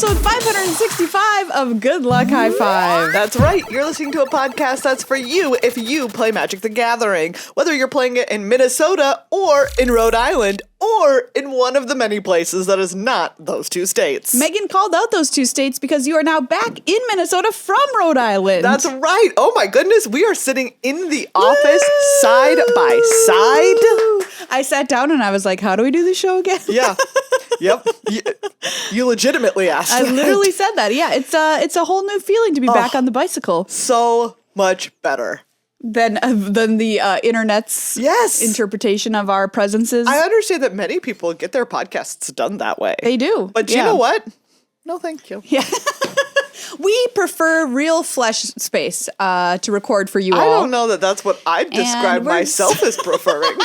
episode 565 of Good Luck High Five. That's right. You're listening to a podcast that's for you if you play Magic the Gathering. Whether you're playing it in Minnesota or in Rhode Island or in one of the many places that is not those two states. Meghan called out those two states because you are now back in Minnesota from Rhode Island. That's right. Oh my goodness. We are sitting in the office side by side. I sat down and I was like, how do we do the show again? Yeah. Yep. You legitimately asked. I literally said that. Yeah, it's a whole new feeling to be back on the bicycle. So much better. Than the internet's interpretation of our presences. I understand that many people get their podcasts done that way. They do. But you know what? No, thank you. Yeah. We prefer real flesh space to record for you all. I don't know that that's what I'd describe myself as preferring.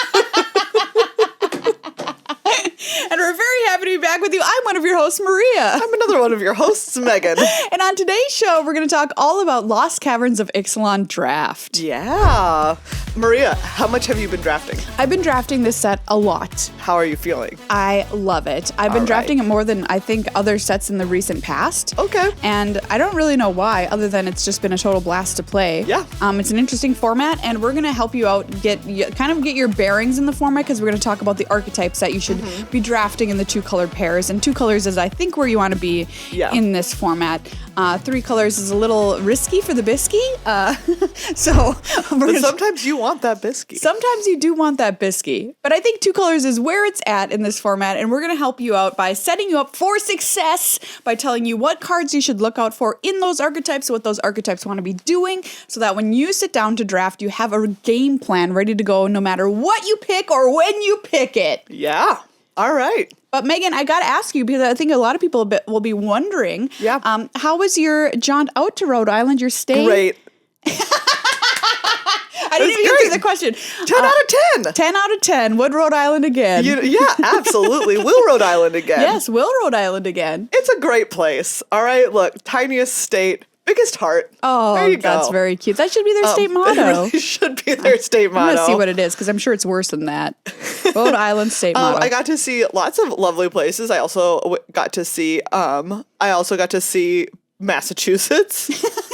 And we're very happy to be back with you. I'm one of your hosts, Maria. I'm another one of your hosts, Meghan. And on today's show, we're going to talk all about Lost Caverns of Ixalan draft. Yeah. Maria, how much have you been drafting? I've been drafting this set a lot. How are you feeling? I love it. I've been drafting it more than I think other sets in the recent past. Okay. And I don't really know why, other than it's just been a total blast to play. Yeah. It's an interesting format, and we're going to help you out get your bearings in the format, because we're going to talk about the archetypes that you should be drafting in the two colored pairs. And two colors is, I think, where you want to be in this format. Three colors is a little risky for the bisky. But sometimes you want that bisky. Sometimes you do want that bisky. But I think two colors is where it's at in this format, and we're going to help you out by setting you up for success by telling you what cards you should look out for in those archetypes, what those archetypes want to be doing, so that when you sit down to draft, you have a game plan ready to go no matter what you pick or when you pick it. Yeah. All right. But Meghan, I got to ask you, because I think a lot of people will be wondering, how was your jaunt out to Rhode Island? Your stay? Great. I didn't even get through the question. 10 out of 10. 10 out of 10. Would Rhode Island again? Yeah, absolutely. Will Rhode Island again. Yes, will Rhode Island again. It's a great place. All right, look, tiniest state. Biggest heart. Oh, there you that's go. very cute. That should be their state motto. It really should be their state motto. I'm going to see what it is, because I'm sure it's worse than that. Rhode Island state motto. I got to see lots of lovely places. I also got to see Massachusetts.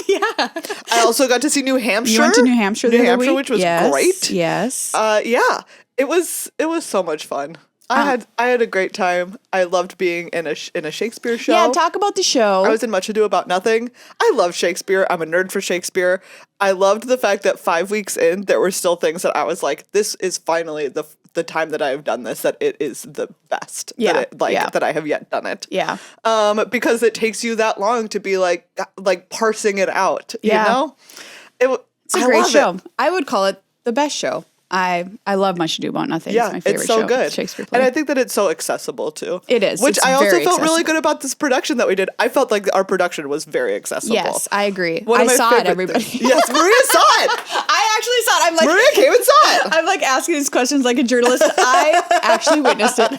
Yeah. I also got to see New Hampshire. You went to New Hampshire the other week? Which was great. Yes. Yeah. It was so much fun. I had a great time. I loved being in a Shakespeare show. Yeah, talk about the show. I was in Much Ado About Nothing. I love Shakespeare. I'm a nerd for Shakespeare. I loved the fact that 5 weeks in, there were still things that I was like, this is finally the time that I have done this, that it is the best. That I have yet done it. Yeah. Because it takes you that long to be like parsing it out. You know? It's a great show. I would call it the best show. I love Much Ado About Nothing. Yeah, it's my favorite it's so show. good. Shakespeare play. And I think that it's so accessible too. It is. Which it's I also very felt really accessible. good about this production that we did. I felt like our production was very accessible. Yes, I agree. One of my I saw it, favorite everybody. things. Yes, Maria saw it. I actually saw it. I'm like, Maria came and saw it. I'm like asking these questions like a journalist. I actually witnessed it.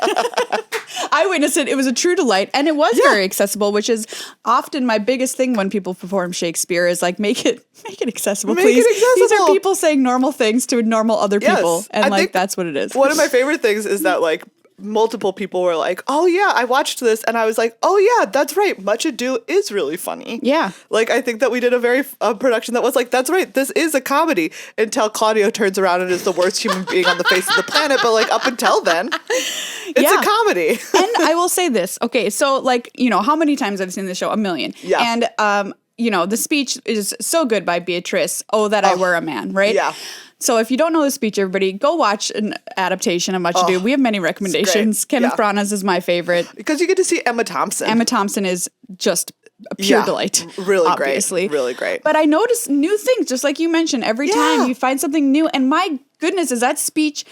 I witnessed it. It was a true delight. And it was very accessible, which is often my biggest thing when people perform Shakespeare is like, make it accessible, please. These are people saying normal things to normal other people. And that's what it is. One of my favorite things is that like multiple people were like, oh yeah, I watched this. And I was like, oh yeah, that's right. Much Ado is really funny. Yeah. Like, I think that we did a production that was like, that's right, this is a comedy, until Claudio turns around and is the worst human being on the face of the planet. But like up until then, it's a comedy. And I will say this. Okay, so like, how many times I've seen this show? 1 million. Yeah. And, the speech is so good by Beatrice. Oh, that I were a man, right? Yeah. So if you don't know the speech, everybody, go watch an adaptation of Much Ado. We have many recommendations. Kenneth Branagh's is my favorite. Because you get to see Emma Thompson. Emma Thompson is just a pure delight. Really obviously. great. Really great. But I notice new things, just like you mentioned. Every time you find something new. And my goodness, is that speech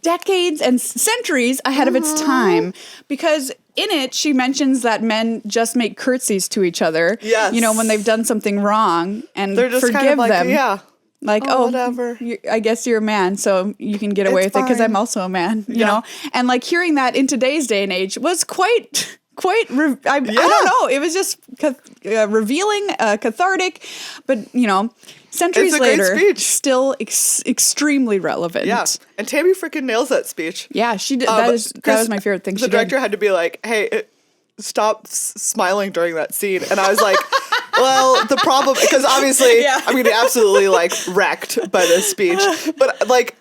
decades and centuries ahead of its time. Because in it, she mentions that men just make curtsies to each other. Yes. When they've done something wrong, and they're just forgive kind of like, them. Yeah. Like, whatever. I guess you're a man, so you can get away with it because I'm also a man, you know? And like hearing that in today's day and age was quite, I don't know. It was just revealing, cathartic, but centuries later, still extremely relevant. Yeah. And Tammy freaking nails that speech. Yeah, she did. That was my favorite thing she did. The director had to be like, hey, smiling during that scene. And I was like, well, the problem, because obviously I'm going to be absolutely like wrecked by this speech. But like,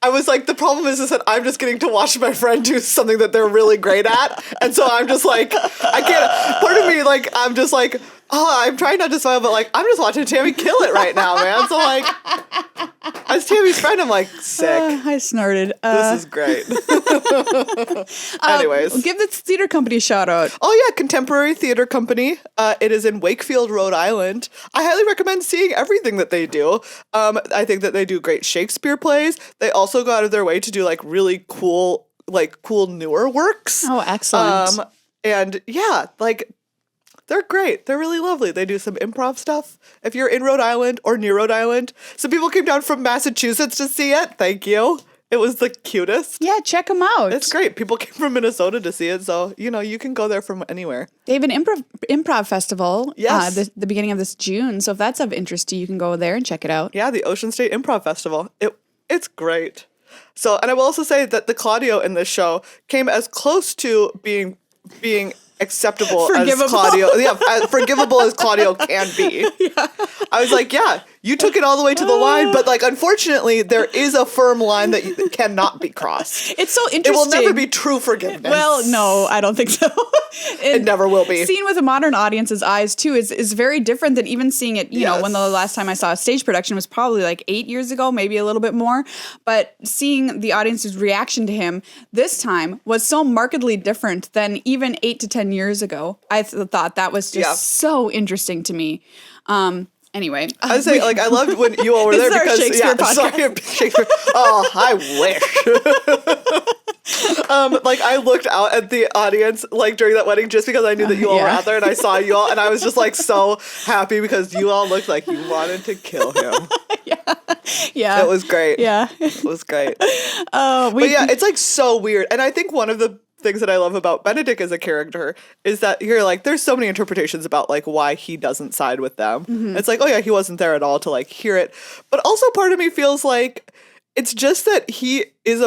I was like, the problem is that I'm just getting to watch my friend do something that they're really great at. And so I'm just like, I can't, part of me, like, I'm just like, I'm trying not to smile, but like, I'm just watching Tammy kill it right now, man. So like, as Tammy's friend, I'm like, sick. I snorted. This is great. Anyways. Give the theater company a shout out. Oh yeah, Contemporary Theater Company. It is in Wakefield, Rhode Island. I highly recommend seeing everything that they do. I think that they do great Shakespeare plays. They also go out of their way to do like really cool newer works. Oh, excellent. And yeah, like they're great. They're really lovely. They do some improv stuff. If you're in Rhode Island or near Rhode Island, some people came down from Massachusetts to see it. Thank you. It was the cutest. Yeah, check them out. It's great. People came from Minnesota to see it, so you can go there from anywhere. They have an improv festival. Yes, the beginning of this June. So if that's of interest to you, you can go there and check it out. Yeah, the Ocean State Improv Festival. It's great. So, and I will also say that the Claudio in this show came as close to being acceptable as Claudio. Yeah, as forgivable as Claudio can be. Yeah. I was like, yeah, you took it all the way to the line, but like, unfortunately, there is a firm line that cannot be crossed. It's so interesting. It will never be true forgiveness. Well, no, I don't think so. It never will be. Seen with a modern audience's eyes, too, is very different than even seeing it, you know, when the last time I saw a stage production was probably like 8 years ago, maybe a little bit more. But seeing the audience's reaction to him this time was so markedly different than even 8 to 10 years ago. I thought that was just so interesting to me. Anyway, I was saying, like, I loved when you all were there because Shakespeare. Oh, I wish. Like, I looked out at the audience like during that wedding just because I knew that you all were out there, and I saw you all, and I was just like so happy because you all looked like you wanted to kill him. Yeah, it was great. Yeah, it was great. But yeah, it's like so weird, and I think one of the things that I love about Benedict as a character is that you're like, there's so many interpretations about like why he doesn't side with them. Mm-hmm. It's like, oh yeah, he wasn't there at all to like hear it. But also part of me feels like it's just that he is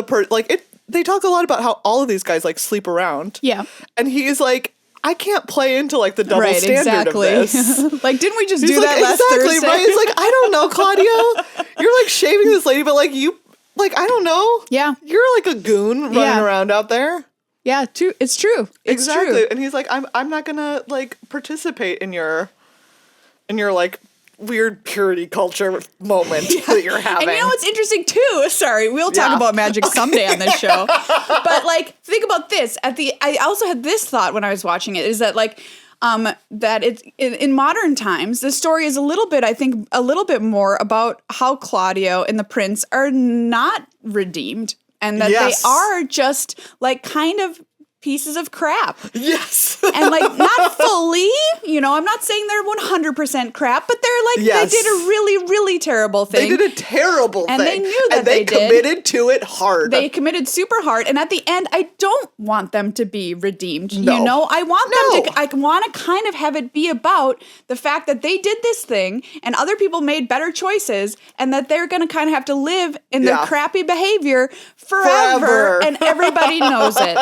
they talk a lot about how all of these guys like sleep around. Yeah. And he's like, I can't play into like the double standard of this. Like, didn't we just do that last Thursday? Right? It's like, I don't know, Claudio. You're like shaving this lady, but like you, like, I don't know. Yeah. You're like a goon running around out there. Yeah, it's true. It's exactly. True. And he's like, I'm not gonna like participate in your like weird purity culture moment that you're having. And you know what's interesting too? Sorry, we'll talk about magic someday on this show. But like, think about this. I also had this thought when I was watching it, is that like that it's in modern times, the story is a little bit more about how Claudio and the prince are not redeemed. And that they are just like kind of pieces of crap. Yes. And like not fully, I'm not saying they're 100% crap, but they're like, they did a really, really terrible thing. They did a terrible thing. And they knew that they committed to it hard. They committed super hard. And at the end, I don't want them to be redeemed. No. I want to kind of have it be about the fact that they did this thing and other people made better choices and that they're going to kind of have to live in their crappy behavior forever. And everybody knows it.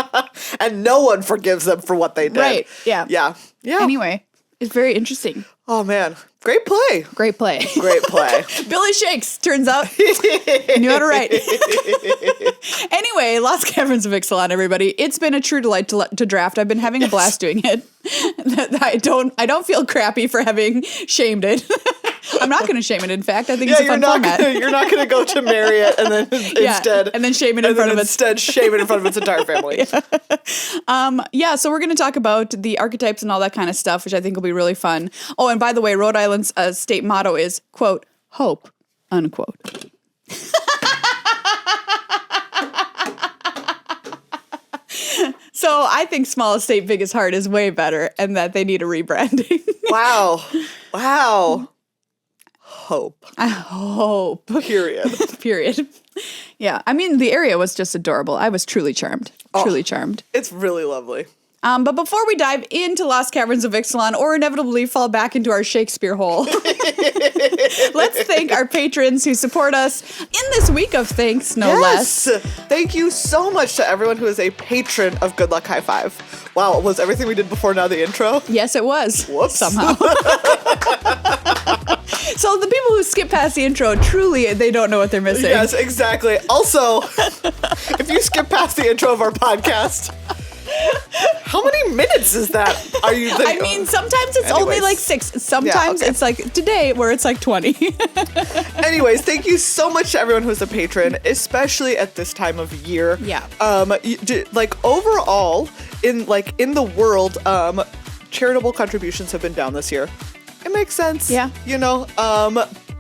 And no one forgives them for what they did. Right. Yeah. Yeah. Yeah. Anyway, it's very interesting. Oh, man. Great play. Great play. Great play. Billy Shakes, turns out, knew how to write. Anyway, Lost Caverns of Ixalan, everybody. It's been a true delight to draft. I've been having a blast doing it. I don't feel crappy for having shamed it. I'm not going to shame it. In fact, I think it's a fun format. You're not going to go to Marriott and then instead... and then shame it in front of instead shame it in front of its entire family. So we're going to talk about the archetypes and all that kind of stuff, which I think will be really fun. Oh, and by the way, Rhode Island's state motto is, quote, hope, unquote. So I think small estate, biggest heart is way better and that they need a rebranding. Wow. Hope. I hope. Period. Yeah. I mean, the area was just adorable. I was truly charmed. Truly charmed. It's really lovely. But before we dive into Lost Caverns of Ixalan or inevitably fall back into our Shakespeare hole, let's thank our patrons who support us in this week of thanks, no less. Thank you so much to everyone who is a patron of Good Luck High Five. Wow, was everything we did before now the intro? Yes, it was. Whoops. Somehow. So the people who skip past the intro, truly, they don't know what they're missing. Yes, exactly. Also, if you skip past the intro of our podcast, how many minutes is that? Are you thinking? I mean, sometimes it's only like 6. Sometimes it's like today where it's like 20. Anyways, thank you so much to everyone who's a patron, especially at this time of year. Yeah. Like overall in the world, charitable contributions have been down this year. It makes sense. Yeah. You know,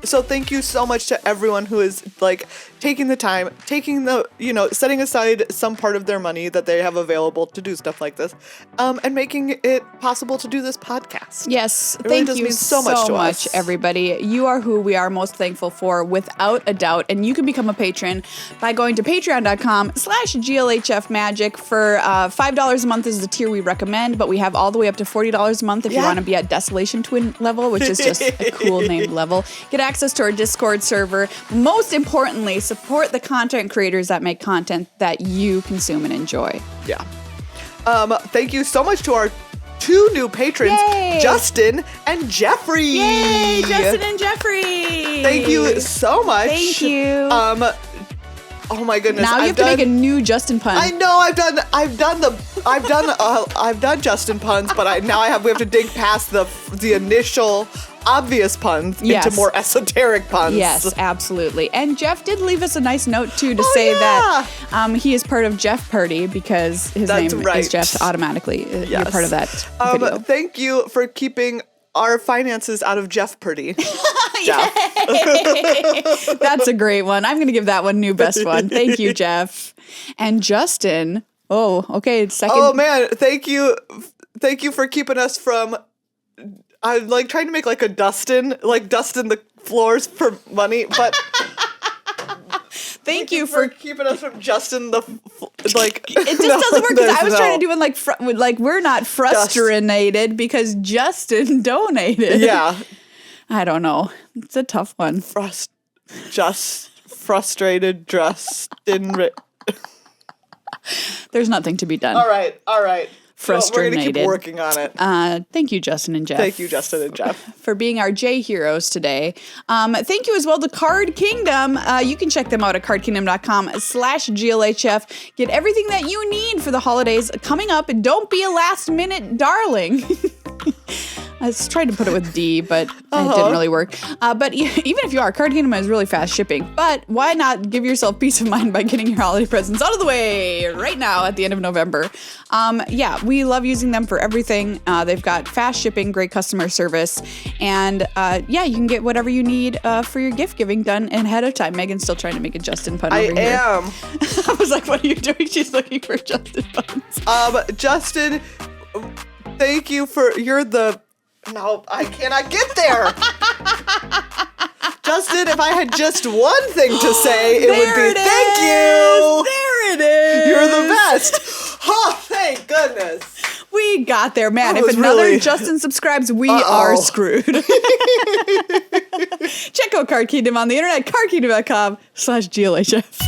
so thank you so much to everyone who is like taking the time, setting aside some part of their money that they have available to do stuff like this, and making it possible to do this podcast. Yes, it really thank you mean so much to us. everybody. You are who we are most thankful for, without a doubt. And you can become a patron by going to patreon.com/GLHF Magic. For $5 a month is the tier we recommend, but we have all the way up to $40 a month if you want to be at Desolation Twin level, which is just a cool named level. Get access to our Discord server. Most importantly, support the content creators that make content that you consume and enjoy. Yeah. Thank you so much to our 2 new patrons, Yay! Justin and Jeffrey. Yay, Justin and Jeffrey! Thank you so much. Thank you. Oh my goodness. Now you have to make a new Justin pun. I know I've done Justin puns, but we have to dig past the initial obvious puns into more esoteric puns. Yes, absolutely. And Jeff did leave us a nice note too to say that he is part of Jeff Party because his name is Jeff automatically. Yes. You're part of that video. Thank you for keeping our finances out of Jeff Purdy. Jeff. That's a great one. I'm going to give that one new best one. Thank you, Jeff. And Justin. Oh, okay. Second. Oh man, thank you for keeping us from. I'm like trying to make like a dusting the floors for money, but. Thank you for keeping us from Justin the It just doesn't work because I was trying to do it like we're not frustrated because Justin donated. Yeah, I don't know. It's a tough one. Frustrated, Justin. There's nothing to be done. All right. Frustrated. We're gonna keep working on it. Thank you, Justin and Jeff. Thank you, Justin and Jeff, for being our J heroes today. Thank you as well to Card Kingdom. You can check them out at cardkingdom.com/GLHF. Get everything that you need for the holidays coming up, and don't be a last minute darling. I was trying to put it with D, but it didn't really work. But even if you are, Card Kingdom has really fast shipping. But why not give yourself peace of mind by getting your holiday presents out of the way right now at the end of November? We love using them for everything. They've got fast shipping, great customer service, and you can get whatever you need for your gift giving done ahead of time. Megan's still trying to make a Justin pun over here. I am. I was like, what are you doing? She's looking for Justin puns. Justin, thank you for No, I cannot get there. Justin, if I had just one thing to say, it would be thank you. There it is. You're the best. Oh, thank goodness. We got there, man. If another Justin subscribes, we are screwed. Check out Card Kingdom on the internet, cardkingdom.com/GLHF.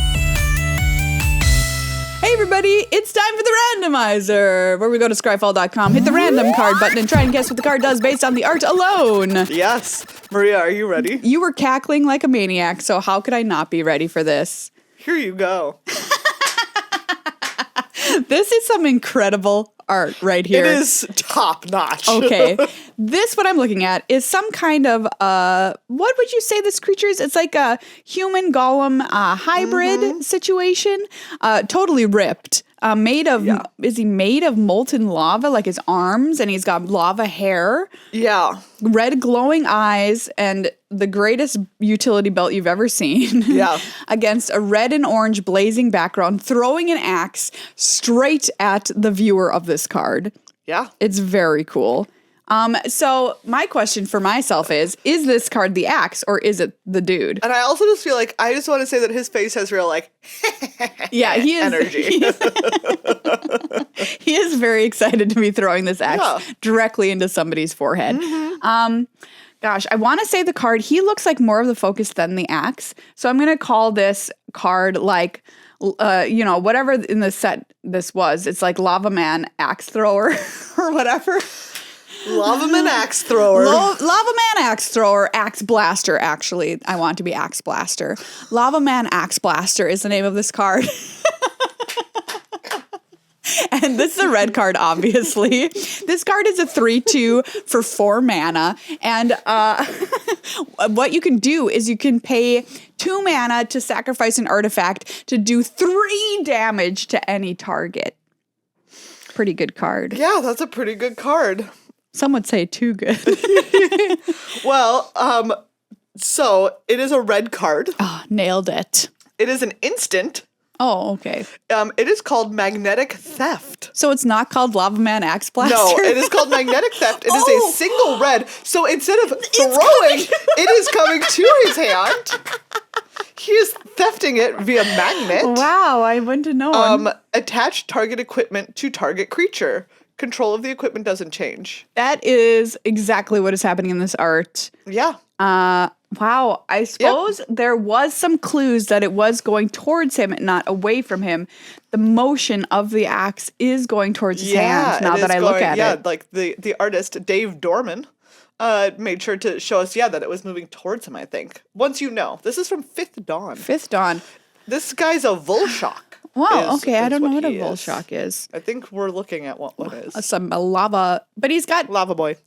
Hey everybody, it's time for the Randomizer, where we go to scryfall.com, hit the random card button, and try and guess what the card does based on the art alone. Yes. Maria, are you ready? You were cackling like a maniac, so how could I not be ready for this? Here you go. This is some incredible art right here. It is top notch. Okay. This, what I'm looking at, is some kind of, what would you say this creature is? It's like a human golem hybrid situation. Totally ripped. Is he made of molten lava, like his arms, and he's got lava hair? Yeah. Red glowing eyes, and the greatest utility belt you've ever seen. Yeah. Against a red and orange blazing background, throwing an axe straight at the viewer of this card. Yeah. It's very cool. So my question for myself is this card the axe or is it the dude? And I also just feel like I just want to say that his face has real like Yeah, he is energy. He is very excited to be throwing this axe Yeah. directly into somebody's forehead. Gosh, I want to say the card, he looks like more of the focus than the axe. So I'm going to call this card like, whatever in the set this was. It's like Lava Man Axe Thrower or whatever. Lava Man Axe Thrower. Lava Man Axe Thrower, Axe Blaster, actually. I want to be Axe Blaster. Lava Man Axe Blaster is the name of this card. And this is a red card, obviously. This card is a 3/2 for 4 mana. And what you can do is you can pay 2 mana to sacrifice an artifact to do 3 damage to any target. Pretty good card. Yeah, that's a pretty good card. Some would say too good. Well, so it is a red card. Oh, nailed it. It is an instant. Oh, okay. It is called Magnetic Theft. So it's not called Lava Man Axe Blaster? No, it is called Magnetic Theft. It is Oh. a single red. So instead of throwing, it is coming to his hand. He is thefting it via magnet. Wow, I wouldn't have known. Attach target equipment to target creature. Control of the equipment doesn't change. That is exactly what is happening in this art. Yeah. Wow, I suppose there was some clues that it was going towards him and not away from him. The motion of the axe is going towards his hand now that I look at it. Yeah, like the artist Dave Dorman made sure to show us, that it was moving towards him, I think. Once you know. This is from Fifth Dawn. Fifth Dawn. This guy's a Volshock. Wow, okay, I don't know what a he is. Volshock is. I think we're looking at what is. Some lava, but he's got Lava Boy.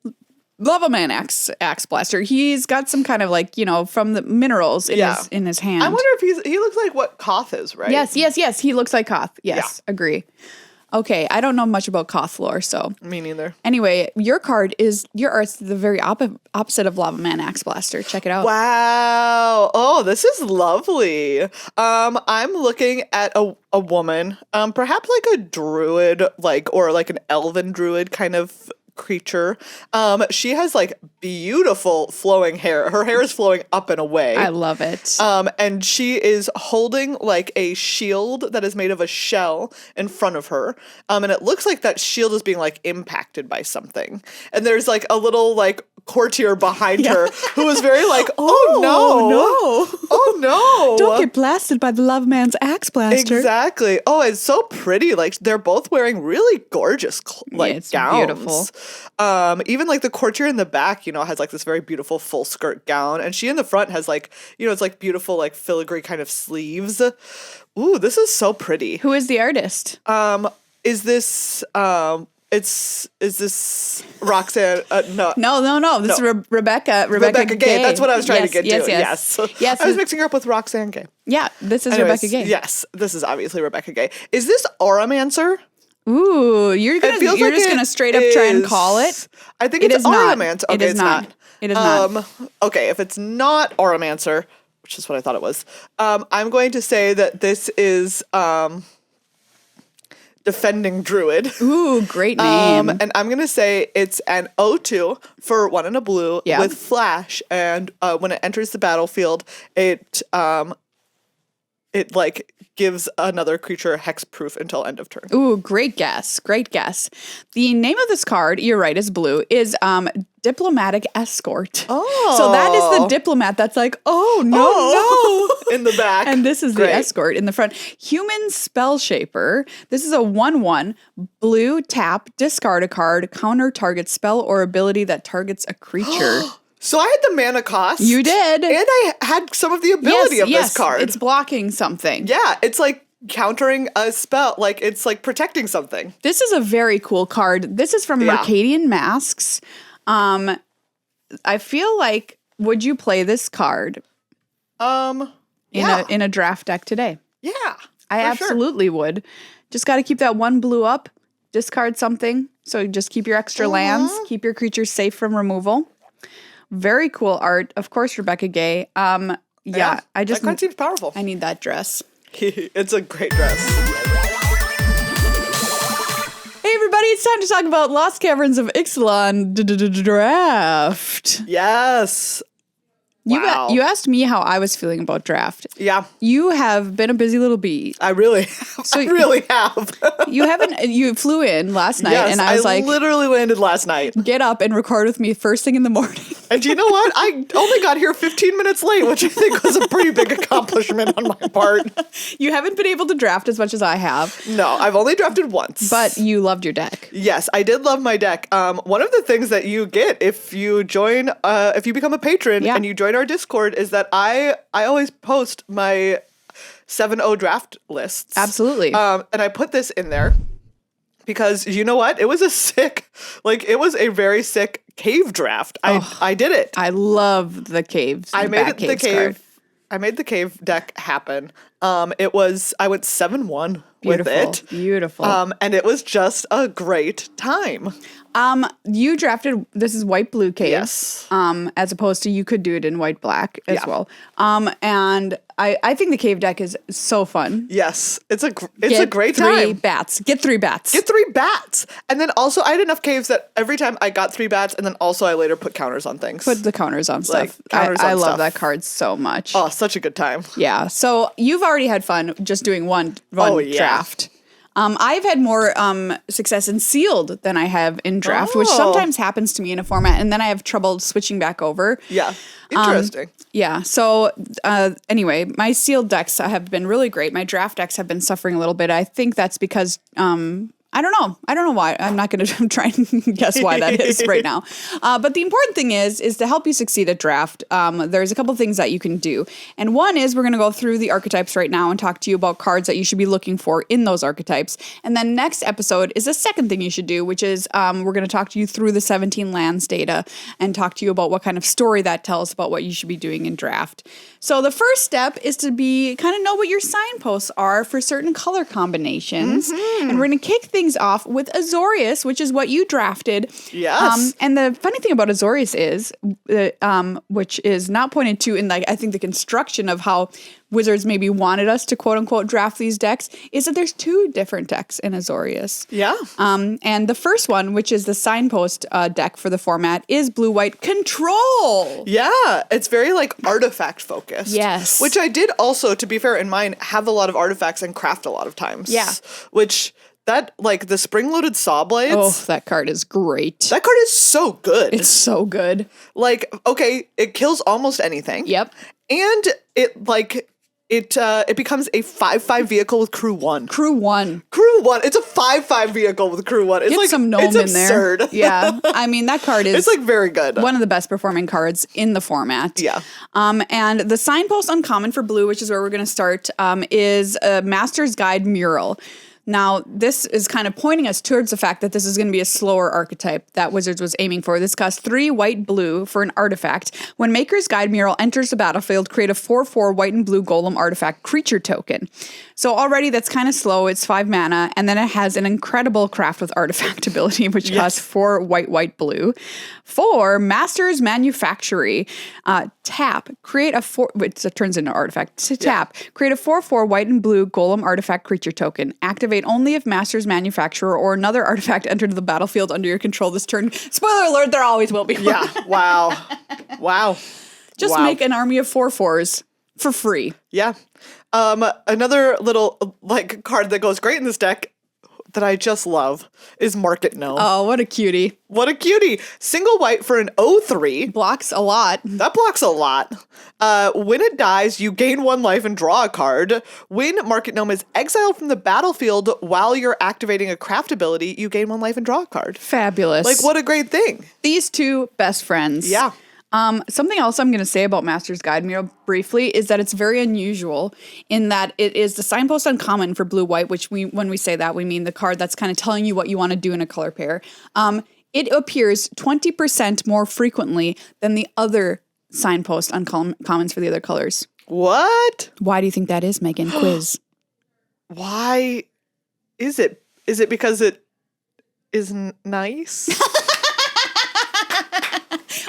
Lava Man axe blaster. He's got some kind of like, from the minerals in his hand. I wonder if he looks like what Koth is, right? Yes. He looks like Koth. Yes, agree. Okay, I don't know much about Koth lore, so. Me neither. Anyway, your art's the very opposite of Lava Man Axe Blaster. Check it out. Wow. Oh, this is lovely. I'm looking at a woman, perhaps like a druid, or like an elven druid kind of creature. She has like beautiful flowing hair. Her hair is flowing up and away. I love it. And she is holding like a shield that is made of a shell in front of her. And it looks like that shield is being like impacted by something. And there's like a little like courtier behind her who is very like, oh no. Don't get blasted by the Lava Man's Axe Blaster. Exactly. Oh, it's so pretty. Like they're both wearing really gorgeous it's gowns. beautiful. Even like the courtier in the back, has like this very beautiful full skirt gown, and she in the front has like, it's like beautiful like filigree kind of sleeves. Ooh, this is so pretty. Who is the artist? Is this is this Roxanne? No. This is Rebecca Gay. That's what I was trying to get to. Yes. Yes. I was mixing her up with Roxanne Gay. Yeah, this is Anyways, Rebecca Gay. Yes, this is obviously Rebecca Gay. Is this Auramancer? Ooh, you're just gonna straight up try and call it. I think it's Auramancer. Okay, it is not. It is not. Okay, if it's not Auramancer, which is what I thought it was, I'm going to say that this is Defending Druid. Ooh, great name. And I'm gonna say it's an 0/2 for 1 and a blue with flash, and when it enters the battlefield, it like gives another creature hexproof until end of turn. Ooh, great guess. Great guess. The name of this card, you're right, is blue, is Diplomatic Escort. Oh. So that is the diplomat that's like, oh no. In the back. And this is the escort in the front. Human Spell Shaper. This is a 1/1 blue tap, discard a card, counter target spell or ability that targets a creature. So I had the mana cost. You did. And I had some of the ability of this card. It's blocking something. Yeah, it's like countering a spell. Like it's like protecting something. This is a very cool card. This is from Mercadian Masks. I feel like, would you play this card? In a draft deck today? Yeah. I absolutely would. Just got to keep that 1 blue up, discard something. So just keep your extra lands, keep your creatures safe from removal. Very cool art. Of course, Rebecca Gay. I just that card seems powerful. I need that dress. It's a great dress. Hey everybody, it's time to talk about Lost Caverns of Ixalan draft. Yes. Wow. You asked me how I was feeling about draft. Yeah. You have been a busy little bee. I really have. You flew in last night, Yes, and I was like, literally landed last night. get up and record with me first thing in the morning. And you know what? I only got here 15 minutes late, which I think was a pretty big accomplishment on my part. You haven't been able to draft as much as I have. No, I've only drafted once. But you loved your deck. Yes, I did love my deck. One of the things that you get if you join, if you become a patron and you join our Discord is that I always post my 7-0 draft lists. Absolutely. And I put this in there because you know what? It was it was a very sick cave draft. I did it. I love the caves. I made the cave. I made the cave deck happen. I went 7-1 with it. Beautiful. And it was just a great time. You drafted, this is white blue caves. Yes. As opposed to you could do it in white black as well. And I think the cave deck is so fun. Yes. It's a great time. Get 3 bats. Get 3 bats. And then also I had enough caves that every time I got 3 bats and then also I later put counters on things. Put the counters on stuff. I love that card so much. Oh, such a good time. Yeah. So you've already had fun just doing one draft. I've had more success in sealed than I have in draft, which sometimes happens to me in a format, and then I have trouble switching back over. Yeah, interesting. Yeah. So anyway, my sealed decks have been really great. My draft decks have been suffering a little bit. I think that's because I don't know why. I'm not going to try and guess why that is right now. But the important thing is to help you succeed at draft. There's a couple things that you can do. And one is we're going to go through the archetypes right now and talk to you about cards that you should be looking for in those archetypes. And then next episode is the second thing you should do, which is we're going to talk to you through the 17 lands data and talk to you about what kind of story that tells about what you should be doing in draft. So the first step is to kind of know what your signposts are for certain color combinations. Mm-hmm. And we're going to kick things off with Azorius, which is what you drafted. Yes. And the funny thing about Azorius is, which is not pointed to in I think the construction of how Wizards maybe wanted us to quote unquote draft these decks, is that there's 2 different decks in Azorius. Yeah. And the first one, which is the signpost deck for the format, is blue-white control. Yeah, it's very artifact focused. Yes. Which I did also, to be fair, in mine have a lot of artifacts and craft a lot of times. Yeah. Which that the spring-loaded saw blades. Oh, that card is great. That card is so good. It's so good. Okay, it kills almost anything. Yep. And it becomes a 5/5 vehicle with crew 1. Crew 1. It's a 5/5 vehicle with crew 1. It's Get some gnome it's in absurd. there. Yeah. I mean, that card is it's very good. One of the best performing cards in the format. Yeah. And the signpost uncommon for blue, which is where we're going to start, is a Master's Guide mural. Now, this is kind of pointing us towards the fact that this is going to be a slower archetype that Wizards was aiming for. This costs 3 white blue for an artifact. When Maker's Guide Mural enters the battlefield, create a 4/4 white and blue golem artifact creature token. So already that's kind of slow. It's 5 mana, and then it has an incredible craft with artifact ability, which costs 4 white, blue. 4, Master's Manufactory. Tap, create a 4, which turns into artifact. Tap, create a 4/4 white and blue golem artifact creature token. Activate only if Master's Manufacturer or another artifact entered the battlefield under your control this turn. Spoiler alert, there always will be. Yeah, wow. Just make an army of 4/4s for free. Yeah. Another little card that goes great in this deck that I just love is Market Gnome. Oh, what a cutie. What a cutie. Single white for an 0/3. Blocks a lot. That blocks a lot. When it dies, you gain 1 life and draw a card. When Market Gnome is exiled from the battlefield while you're activating a craft ability, you gain 1 life and draw a card. Fabulous. What a great thing. These 2 best friends. Yeah. Something else I'm going to say about Master's Guide Mural briefly is that it's very unusual in that it is the signpost uncommon for blue-white, which when we say that, we mean the card that's kind of telling you what you want to do in a color pair. It appears 20% more frequently than the other signpost uncommons for the other colors. What? Why do you think that is, Meghan? Quiz. Why is it? Is it because it is nice?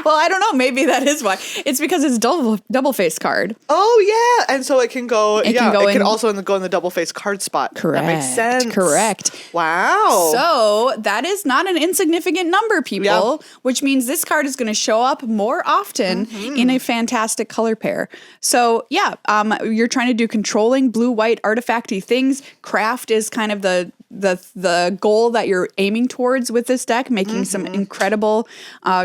Well, I don't know. Maybe that is why. It's because it's double face card. Oh yeah, and so it can go. It can also go in the double face card spot. Correct. That makes sense. Correct. Wow. So that is not an insignificant number, people. Which means this card is going to show up more often in a fantastic color pair. So yeah, you're trying to do controlling blue-white artifacty things. Craft is kind of the goal that you're aiming towards with this deck, making some incredible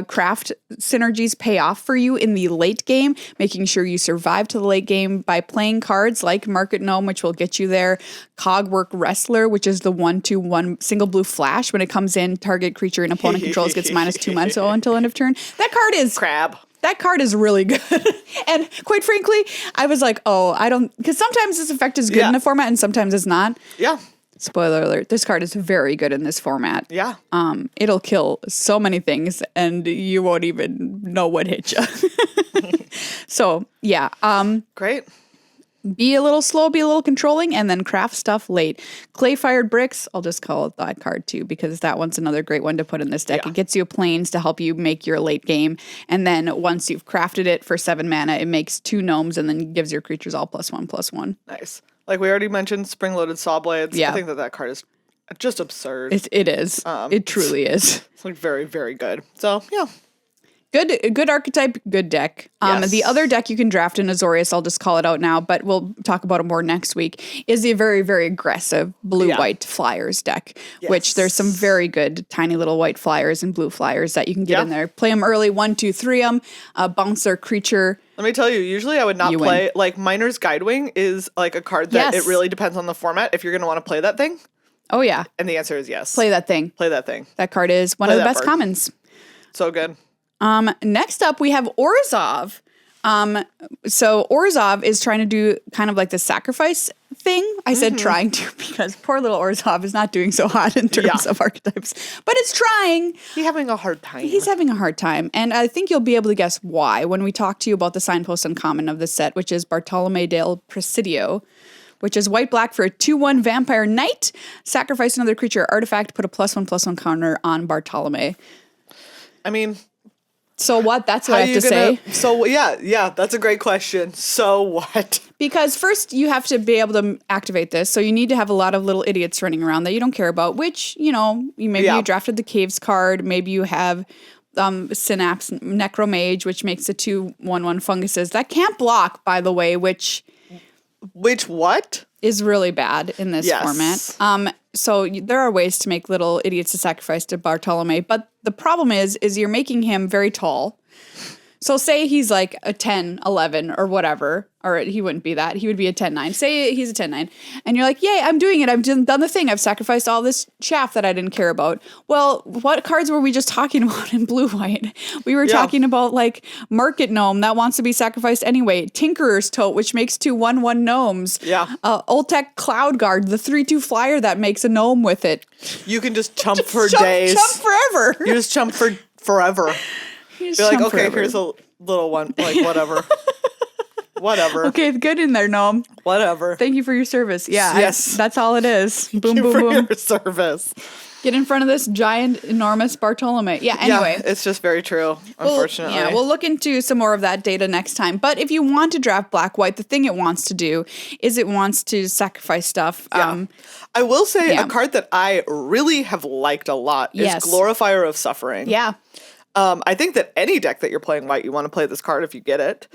craft synergies pay off for you in the late game, making sure you survive to the late game by playing cards like Market Gnome, which will get you there, Cogwork Wrestler, which is the 1/1 single blue flash. When it comes in, target creature and opponent controls gets -2/-0 until end of turn. That card is crab. That card is really good. And quite frankly, I was like, because sometimes this effect is good in a format and sometimes it's not. Yeah. Spoiler alert, this card is very good in this format. Yeah. It'll kill so many things and you won't even know what hit you. So, yeah. Great. Be a little slow, be a little controlling, and then craft stuff late. Clay-fired bricks, I'll just call it that card too, because that one's another great one to put in this deck. Yeah. It gets you planes to help you make your late game, and then once you've crafted it for 7 mana, it makes 2 gnomes and then gives your creatures all +1/+1. Nice. Like we already mentioned, spring-loaded saw blades. Yeah. I think that card is just absurd. It is. It truly is. It's like very, very good. So, yeah. Good archetype, good deck. Yes. The other deck you can draft in Azorius, I'll just call it out now, but we'll talk about it more next week, is the very, very aggressive blue-white flyers deck, which there's some very good tiny little white flyers and blue flyers that you can get in there. Play them early, 1, 2, 3 them, bounce their creature. Let me tell you, usually I would not play, like Miner's Guidewing is like a card that it really depends on the format if you're going to want to play that thing. Oh, yeah. And the answer is yes. Play that thing. Play that thing. That card is one of the best commons. So good. Next up, we have Orzhov. So Orzhov is trying to do kind of like the sacrifice thing. I said trying to because poor little Orzhov is not doing so hot in terms of archetypes, but it's trying. He's having a hard time. He's having a hard time. And I think you'll be able to guess why when we talk to you about the signpost uncommon of the set, which is Bartolome del Presidio, which is white-black for a 2/1 vampire knight. Sacrifice another creature or artifact, put a +1/+1 counter on Bartolome. I mean... So what? That's what I have to say. So yeah, that's a great question. So what? Because first you have to be able to activate this, so you need to have a lot of little idiots running around that you don't care about, which, you drafted the Caves card, maybe you have Synapse Necromage, which makes the 2/1/1 funguses. That can't block, by the way, which what? Is really bad in this format. So there are ways to make little idiots to sacrifice to Bartolome, but the problem is you're making him very tall. So say he's like a 10, 11 or whatever, or he wouldn't be that. He would be a 10-9. Say he's a 10-9. And you're like, yay, I'm doing it. I've done the thing. I've sacrificed all this chaff that I didn't care about. Well, what cards were we just talking about in blue-white? We were talking about like Market Gnome that wants to be sacrificed anyway. Tinkerer's Tote, which makes 2/1/1 gnomes. Yeah. Ultec Cloud Guard, the 3/2 flyer that makes a gnome with it. You can just chump for days. Chump forever. You just chump for forever. Be like, okay, forever. Here's a little one. Like, whatever. Whatever. Okay, good in there, Gnome. Whatever. Thank you for your service. Yeah, yes. That's all it is. Boom, boom, for boom. Your service. Get in front of this giant, enormous Bartolome. Yeah, anyway. Yeah, it's just very true, unfortunately. We'll look into some more of that data next time. But if you want to draft black-white, the thing it wants to do is it wants to sacrifice stuff. Yeah. I will say a card that I really have liked a lot is Glorifier of Suffering. Yeah. I think that any deck that you're playing white, you want to play this card if you get it.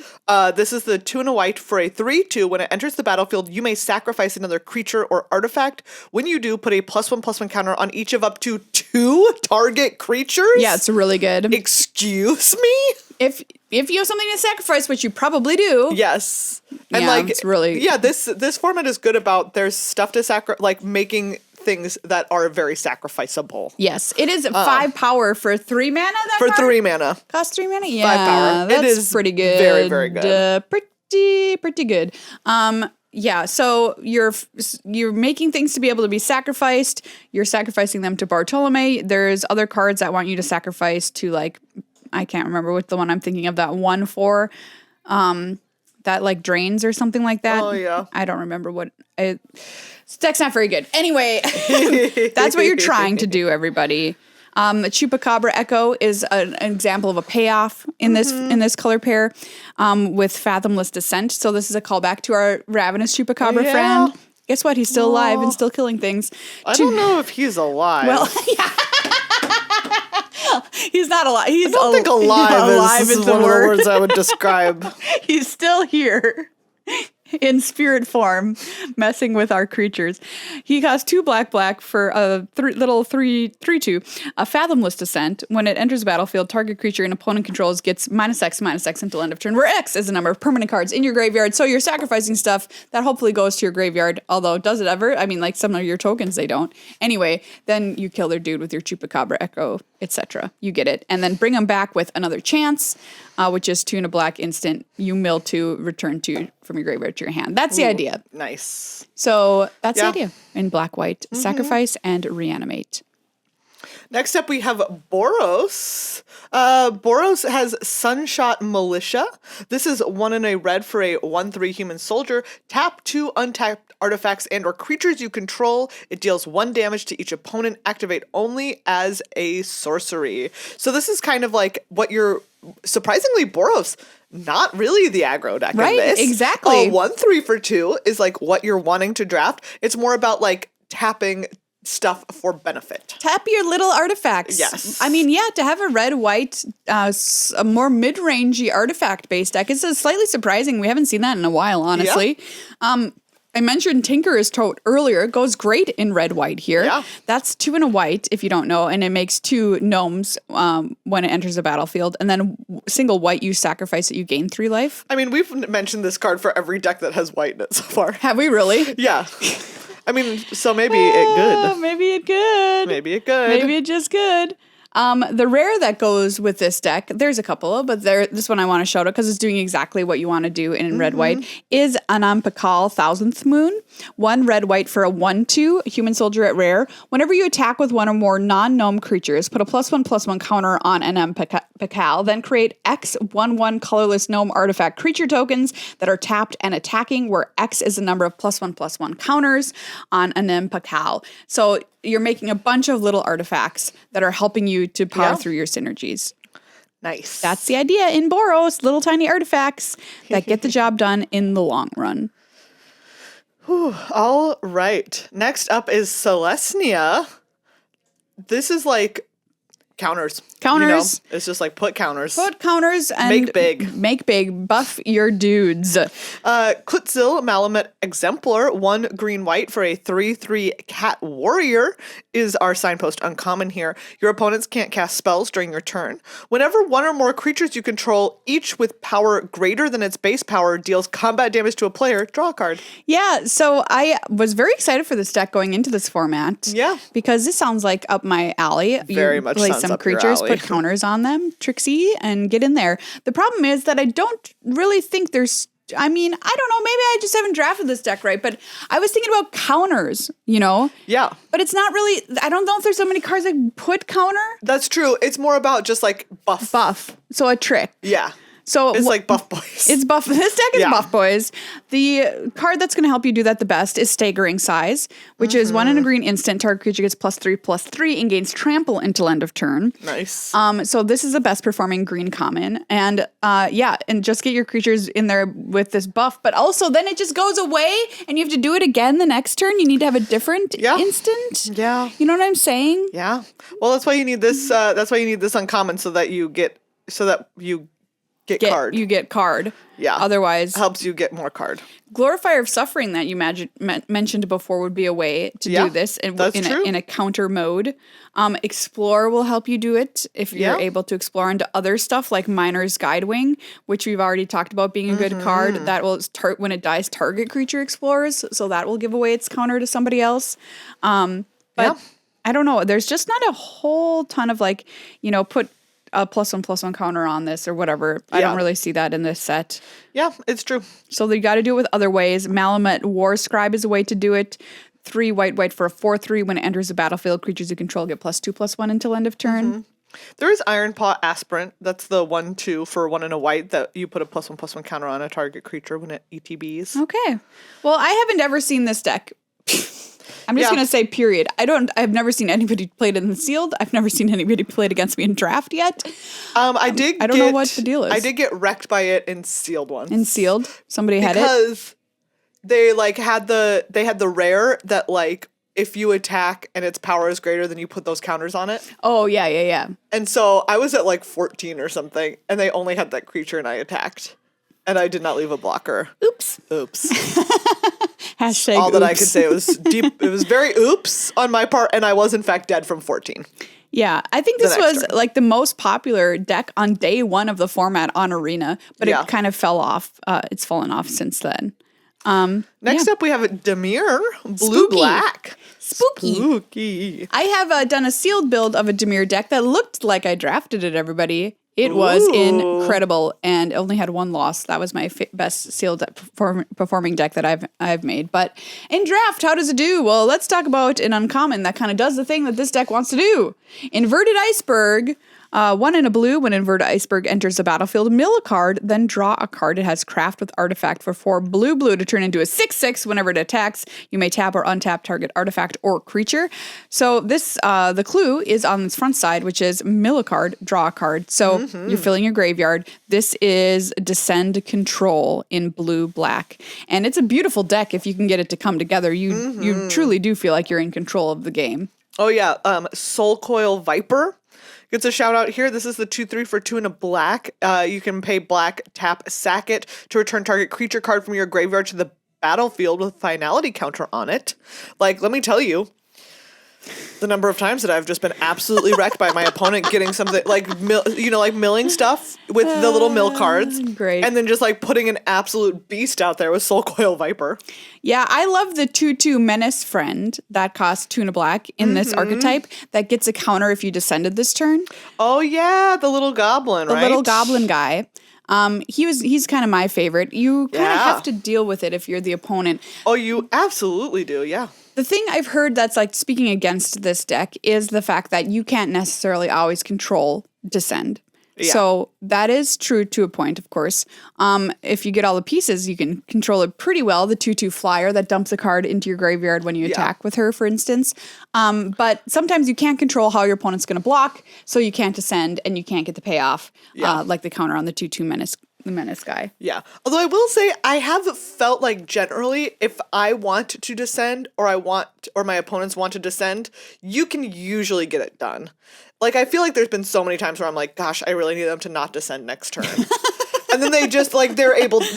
This is the 2 and a white for a 3/2. When it enters the battlefield, you may sacrifice another creature or artifact. When you do, put a +1/+1 counter on each of up to 2 target creatures. Yeah, it's really good. Excuse me? If you have something to sacrifice, which you probably do. Yes. And it's really... Yeah, this format is good about there's stuff to like making things that are very sacrificable. Yes, it is 5 power for 3 mana. For 3 mana, cost 3 mana. Yeah, 5 power. That's it is pretty good. Very, very good. Pretty good. Yeah, so you're making things to be able to be sacrificed. You're sacrificing them to Bartolome. There's other cards that want you to sacrifice to like I can't remember what the one I'm thinking of. That 1/4. That like drains or something like that. Oh yeah. I don't remember what. This deck's not very good. Anyway, that's what you're trying to do, everybody. Chupacabra Echo is an example of a payoff in this color pair with Fathomless Descent. So this is a callback to our Ravenous Chupacabra friend. Guess what? He's still alive and still killing things. I don't know if he's alive. Well, yeah. He's not alive. I don't think alive is one of the words I would describe. He's still here in spirit form, messing with our creatures. He costs 2 black for a 3/2. A Fathomless Descent. When it enters the battlefield, target creature an opponent controls gets -X until end of turn, where X is the number of permanent cards in your graveyard. So you're sacrificing stuff that hopefully goes to your graveyard. Although, does it ever? I mean, like some of your tokens, they don't. Anyway, then you kill their dude with your Chupacabra Echo, etc. You get it. And then bring them back with another chance, which is 2 and a black instant. You mill 2, return 2 from your graveyard to your hand. That's the idea. Nice. So that's the idea. In black-white, sacrifice and reanimate. Next up, we have Boros. Boros has Sunshot Militia. This is 1 and a red for a 1/3 human soldier. Tap 2 untapped artifacts and or creatures you control. It deals 1 damage to each opponent. Activate only as a sorcery. So this is kind of like what you're... Surprisingly, Boros, not really the aggro deck in this. Right, exactly. 1/3 for 2 is like what you're wanting to draft. It's more about like tapping stuff for benefit. Tap your little artifacts. Yes. I mean, yeah, to have a red-white, a more mid-rangey artifact-based deck is slightly surprising. We haven't seen that in a while, honestly. Yeah. I mentioned Tinker's Tote earlier. It goes great in red-white here. Yeah. That's 2 and a white, if you don't know, and it makes 2 gnomes when it enters the battlefield. And then single white, you sacrifice it, you gain 3 life. I mean, we've mentioned this card for every deck that has white in it so far. Have we really? Yeah. I mean, so maybe it good. Maybe it good. Maybe it good. Maybe it just good. The rare that goes with this deck, there's a couple, but this one I want to shout out because it's doing exactly what you want to do in red-white, is Anam Pakal, 1000th Moon. 1 red-white for a 1/2, human soldier at rare. Whenever you attack with 1 or more non-gnome creatures, put a +1/+1 counter on Anam Pakal, then create X 1/1 colorless gnome artifact creature tokens that are tapped and attacking, where X is the number of +1/+1 counters on Anam Pakal. So you're making a bunch of little artifacts that are helping you to power through your synergies. Nice. That's the idea in Boros, little tiny artifacts that get the job done in the long run. Whew, all right. Next up is Celestia. This is like counters. Counters. You know? It's just like put counters. Put counters and make big. Make big. Buff your dudes. Kutzil Malamet Exemplar, 1 green-white for a 3/3 cat warrior is our signpost uncommon here. Your opponents can't cast spells during your turn. Whenever 1 or more creatures you control, each with power greater than its base power, deals combat damage to a player, draw a card. Yeah, so I was very excited for this deck going into this format. Yeah. Because this sounds like up my alley. Very much play sounds some up your creatures, alley. put counters on them, Trixie, and get in there. The problem is that I don't really think there's... I mean, I don't know. Maybe I just haven't drafted this deck right, but I was thinking about counters, you know? Yeah. But it's not really... I don't know if there's so many cards that put counter. That's true. It's more about just like buff. Buff. So a trick. Yeah. So it's like buff boys. It's buff. This deck is buff boys. The card that's going to help you do that the best is Staggering Size, which is 1 and a green instant. Target creature gets +3/+3 and gains trample until end of turn. Nice. So this is the best performing green common, and and just get your creatures in there with this buff. But also, then it just goes away, and you have to do it again the next turn. You need to have a different instant. Yeah. You know what I'm saying? Yeah. Well, that's why you need this. That's why you need this uncommon so that you get card. You get card. Yeah. Otherwise, helps you get more card. Glorifier of Suffering that you mentioned before would be a way to do this in a counter mode. Explore will help you do it if you're able to explore into other stuff like Miner's Guidewing, which we've already talked about being a good card. That will when it dies, target creature explores, so that will give away its counter to somebody else. But I don't know. There's just not a whole ton of put a +1/+1 counter on this or whatever. I don't really see that in this set. Yeah, it's true. So you got to do it with other ways. Malamet War Scribe is a way to do it. 3 white for a 4/3. When it enters the battlefield, creatures you control get +2/+1 until end of turn. There is Iron Paw Aspirant. That's the 1/2 for 1 and a white that you put a +1/+1 counter on a target creature when it ETBs. Okay. Well, I haven't ever seen this deck. I'm just gonna say period. I've never seen anybody played in the sealed. I've never seen anybody played against me in draft yet. I don't know what the deal is. I did get wrecked by it in sealed once. In sealed? Somebody had it? Because they like had the rare that like if you attack and its power is greater, then you put those counters on it. Oh, yeah. And so I was at like 14 or something, and they only had that creature, and I attacked. And I did not leave a blocker. Oops. Hashtag all that I oops. could say. It was deep. It was very oops on my part, and I was in fact dead from 14. Yeah, I think this was turn. like the most popular deck on day one of the format on Arena, but it kind of fell off. It's fallen off since then. Next up, we have Dimir, blue-black. Spooky. I have done a sealed build of a Dimir deck that looked like I drafted it, everybody. It was incredible and only had one loss. That was my best sealed performing deck that I've made. But in draft, how does it do? Well, let's talk about an uncommon that kind of does the thing that this deck wants to do. Inverted Iceberg. 1 in a blue, when Inverted Iceberg enters the battlefield, mill a card, then draw a card. It has craft with artifact for 4 blue to turn into a 6/6 whenever it attacks. You may tap or untap target artifact or creature. So this, the clue is on its front side, which is mill a card, draw a card. So you're filling your graveyard. This is Descend Control in blue-black. And it's a beautiful deck if you can get it to come together. You truly do feel like you're in control of the game. Oh yeah, Soul Coil Viper gets a shout out here. This is the 2/3 for 2 and a black. You can pay black, tap, sack it to return target creature card from your graveyard to the battlefield with finality counter on it. Like, let me tell you, the number of times that I've just been absolutely wrecked by my opponent getting something like, like milling stuff with the little mill cards. Great. And then just like putting an absolute beast out there with Soul Coil Viper. Yeah, I love the 2/2 Menace Friend that costs 2 and a black in this archetype that gets a counter if you descended this turn. Oh yeah, the little goblin, right? The little goblin guy. He's kind of my favorite. You kind of have to deal with it if you're the opponent. Oh, you absolutely do, yeah. The thing I've heard that's like speaking against this deck is the fact that you can't necessarily always control Descend. Yeah. So that is true to a point, of course. If you get all the pieces, you can control it pretty well. The 2/2 flyer that dumps a card into your graveyard when you attack with her, for instance. But sometimes you can't control how your opponent's going to block, so you can't descend and you can't get the payoff, like the counter on the 2/2 Menace. The Menace guy. Yeah. Although I will say I have felt like generally if I want to descend or my opponents want to descend, you can usually get it done. Like I feel like there's been so many times where I'm like, gosh, I really need them to not descend next turn. And then they just like they're able to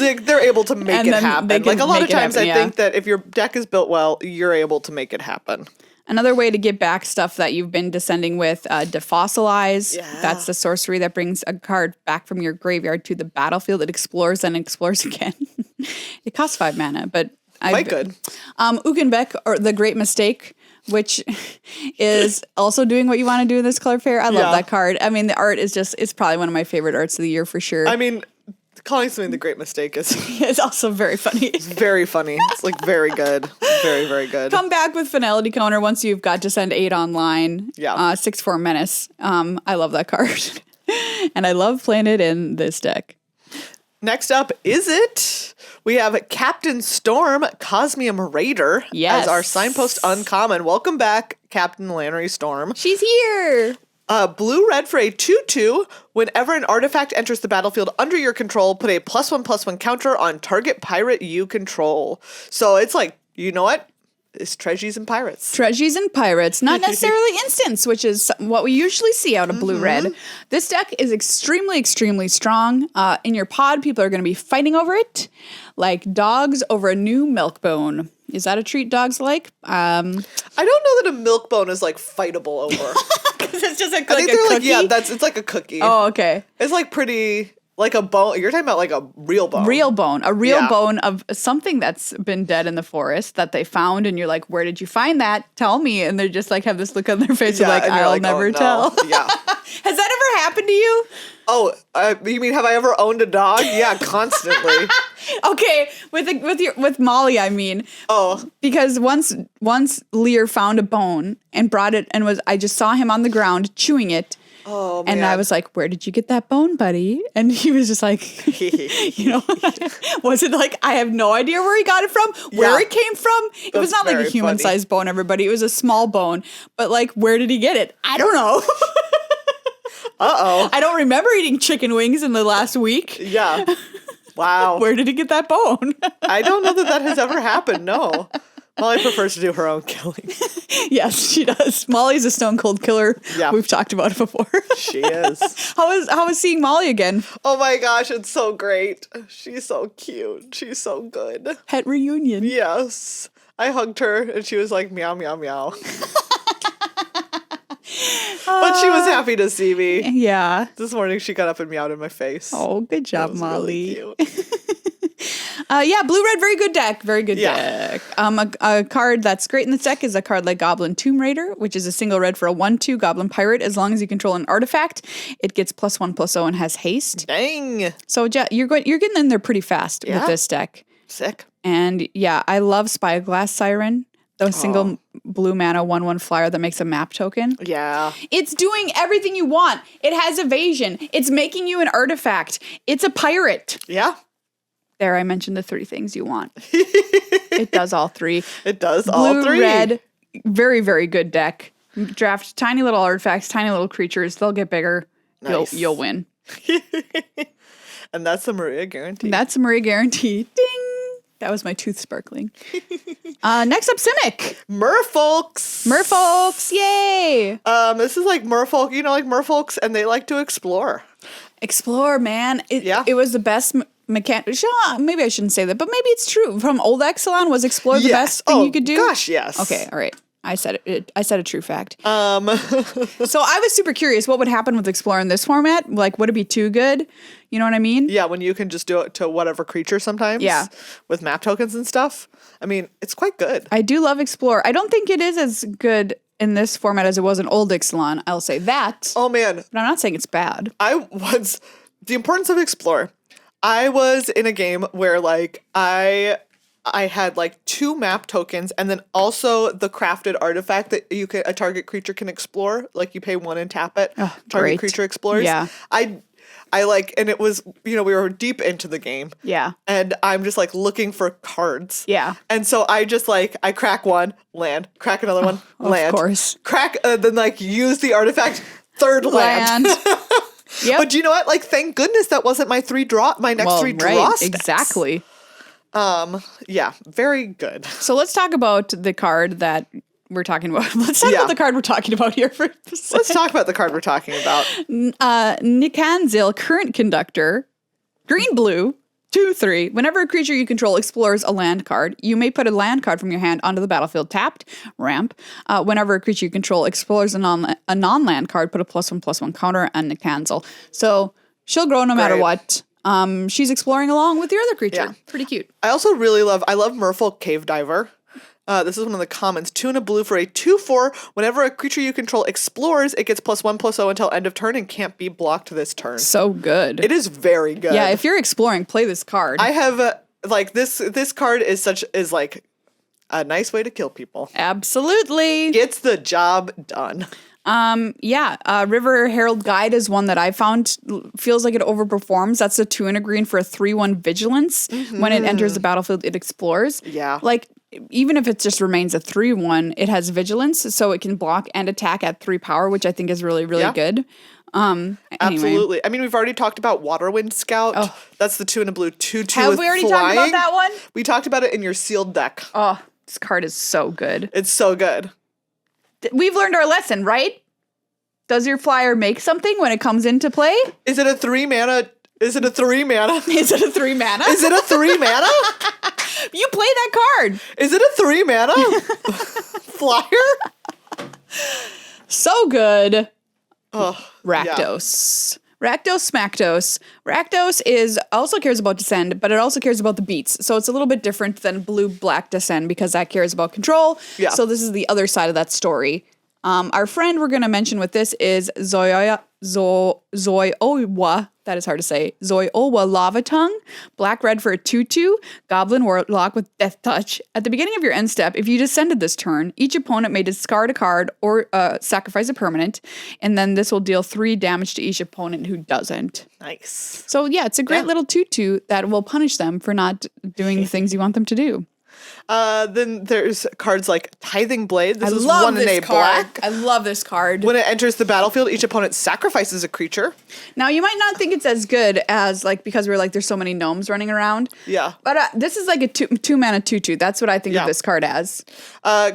make it happen. Like a lot of times I think that if your deck is built well, you're able to make it happen. Another way to get back stuff that you've been descending with, Defossilize. Yeah. That's the sorcery that brings a card back from your graveyard to the battlefield. It explores and explores again. It costs 5 mana, but quite good. Ukenbeck, or The Great Mistake, which is also doing what you want to do in this color pair. I love that card. I mean, the art is it's probably one of my favorite arts of the year for sure. I mean, calling something the Great Mistake is it's also very funny. It's very funny. It's like very good. Very, very good. Come back with finality counter once you've got Descend 8 online. Yeah. 6/4 Menace. I love that card. And I love playing it in this deck. Next up, we have Captain Storm, Cosmium Raider as our signpost uncommon. Welcome back, Captain Lannery Storm. She's here. Blue-red for a 2/2. Whenever an artifact enters the battlefield under your control, put a +1/+1 counter on target pirate you control. So it's like, you know what? It's Treasures and Pirates. Treasures and Pirates. Not necessarily instants, which is what we usually see out of blue-red. This deck is extremely, extremely strong. In your pod, people are going to be fighting over it like dogs over a new milk bone. Is that a treat dogs like? I don't know that a milk bone is like fightable over. It's just like I think a they're cookie? like, it's like a cookie. Oh, okay. It's like pretty, like a bone. You're talking about like a real bone. Real bone. A real bone of something that's been dead in the forest that they found. And you're like, where did you find that? Tell me. And they just like have this look on their face of like, I'll never tell. Yeah. Has that ever happened to you? Oh, you mean have I ever owned a dog? Yeah, constantly. Okay, with Molly, I mean. Oh, because once Lear found a bone and brought it and I just saw him on the ground chewing it, Oh, And I man. was like, where did you get that bone, buddy? And he was just like, was it like, I have no idea where he got it from, where Yeah. it came from. It was That's not like a very human funny. sized bone, everybody. It was a small bone. But like, where did he get it? I don't know. Uh-oh. I don't remember eating chicken wings in the last week. Yeah. Wow. Where did he get that bone? I don't know that has ever happened. No. Molly prefers to do her own killing. Yes, she does. Molly's a stone cold killer. Yeah. We've talked about it before. She is. How was seeing Molly again? Oh my gosh, it's so great. She's so cute. She's so good. Pet reunion. Yes. I hugged her and she was like, meow, meow, meow. But she was happy to see me. Yeah. This morning she got up and meowed in my face. Oh, good That job, was Molly. really cute. Yeah, blue-red, very good deck. Very good Yeah. deck. A card that's great in this deck is a card like Goblin Tomb Raider, which is a single red for a 1/2 Goblin Pirate. As long as you control an artifact, it gets +1/+0 and has haste. Dang. So yeah, you're getting in there pretty fast with Yeah. this deck. Sick. And yeah, I love Spyglass Siren, the single blue mana 1/1 flyer that makes a map token. Yeah. It's doing everything you want. It has evasion. It's making you an artifact. It's a pirate. Yeah. There, I mentioned the 3 things you want. It does all 3. It does Blue, all 3. red, very, very good deck. Draft tiny little artifacts, tiny little creatures. They'll get bigger. Nice. You'll win. And that's the Maria guarantee. That's a Maria guarantee. Ding! That was my tooth sparkling. Next up, Simic. Merfolks. Merfolks, yay! This is like merfolk, like merfolks, and they like to explore. Explore, man. Yeah. It was the best mechanic. Maybe I shouldn't say that, but maybe it's true. From old Ixalan, was explore the best thing you could do? Gosh, yes. Okay, all right. I said it. I said a true fact. So I was super curious what would happen with Explore in this format. Like, would it be too good? You know what I mean? yeah, when you can just do it to whatever creature sometimes. Yeah. With map tokens and stuff. I mean, it's quite good. I do love Explore. I don't think it is as good in this format as it was in old Ixalan. I'll say that. Oh man, But I'm not saying it's bad. The importance of explore. I was in a game where like I had like 2 map tokens and then also the crafted artifact that a target creature can explore. Like you pay 1 and tap it. Oh, Target great. creature explores. Yeah. I like, and it was, we were deep into the game. Yeah. And I'm just like looking for cards. Yeah. And so I just like, I crack 1, land, crack another one, land. Of course. Crack, then like use the artifact, 3rd land. Yep. But you know what? Like, thank goodness that wasn't my next 3 draw stats. Exactly. Yeah, very good. So let's talk about the card that we're talking about. Let's talk about the card we're talking about here for a second. Let's talk about the card we're talking about. Nikanzil, current conductor, green-blue, 2/3. Whenever a creature you control explores a land card, you may put a land card from your hand onto the battlefield tapped, ramp. Whenever a creature you control explores a non-land card, put a +1/+1 counter on Nikanzil. So she'll grow no matter Great. what. She's exploring along with your other creature. Yeah. Pretty cute. I also love Merfolk Cave Diver. This is one of the commons. 2 and a blue for a 2/4. Whenever a creature you control explores, it gets +1/+0 until end of turn and can't be blocked this turn. So good. It is very good. Yeah, if you're exploring, play this card. I have like this card is like a nice way to kill people. Absolutely. Gets the job done. River Herald Guide is one that I found feels like it overperforms. That's a 2 and a green for a 3/1 vigilance. When it enters the battlefield, it explores. Yeah. Like, even if it just remains a 3/1, it has vigilance, so it can block and attack at 3 power, which I think is really, really good. Anyway. Absolutely. I mean, we've already talked about Waterwind Scout. Oh. That's the 2 and a blue 2/2. Have with we already flying. talked about that one? We talked about it in your sealed deck. Oh, this card is so good. It's so good. We've learned our lesson, right? Does your flyer make something when it comes into play? Is it a 3 mana? Is it a 3 mana? Is it a 3 mana? Is it a 3 mana? You play that card. Is it a 3 mana flyer? So good. Oh, Rakdos. Rakdos, Smackdos. Rakdos also cares about Descend, but it also cares about the beats. So it's a little bit different than blue-black Descend because that cares about control. Yeah. So this is the other side of that story. Our friend we're going to mention with this is Zoyowa. That is hard to say. Zoyowa Lava Tongue. Black-red for a 2/2. Goblin Warlock with Death Touch. At the beginning of your end step, if you descended this turn, each opponent may discard a card or sacrifice a permanent. And then this will deal 3 damage to each opponent who doesn't. Nice. So yeah, it's a great little 2/2 that will punish them for not doing the things you want them to do. Then there's cards like Tithing Blade. This is love 1 and this a card. black. I love this card. When it enters the battlefield, each opponent sacrifices a creature. Now, you might not think it's as good as, like, because we're like, there's so many gnomes running around. Yeah. But this is like a two mana 2/2. That's what I think of this card as.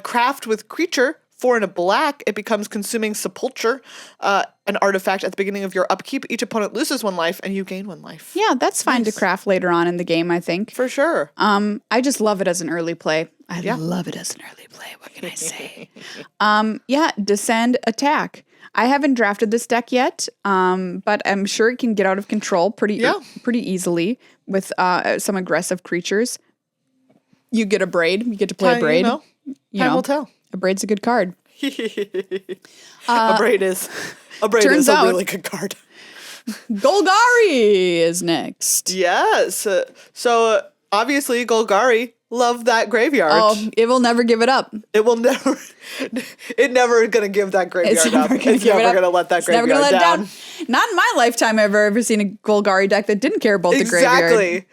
Craft with creature. 4 and a black, it becomes Consuming Sepulture, an artifact at the beginning of your upkeep. Each opponent loses 1 life, and you gain 1 life. Yeah, that's fine to craft later on in the game, I think. For sure. I just love it as an early play. I love it as an early play. What can I say? Descend Attack. I haven't drafted this deck yet, but I'm sure it can get out of control pretty easily with some aggressive creatures. You get a Braid. You get to play a Braid. Time will tell. A Braid's a good card. A Braid is a really good card. Golgari is next. Yes. So obviously Golgari, love that graveyard. Oh, it will never give it up. It will never. It never gonna give that graveyard up. It's never gonna let that graveyard down. Not in my lifetime have I ever seen a Golgari deck that didn't care about the graveyard. Exactly.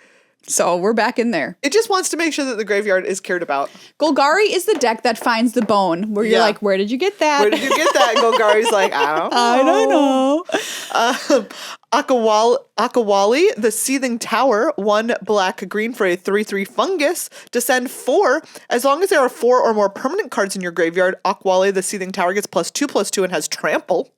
So we're back in there. It just wants to make sure that the graveyard is cared about. Golgari is the deck that finds the bone, where you're like, where did you get that? Where did you get that? And Golgari's like, I don't know. Akawali, the Seething Tower, 1 black green for a 3/3 fungus. Descend 4. As long as there are 4 or more permanent cards in your graveyard, Akawali, the Seething Tower, gets +2/+2 and has trample.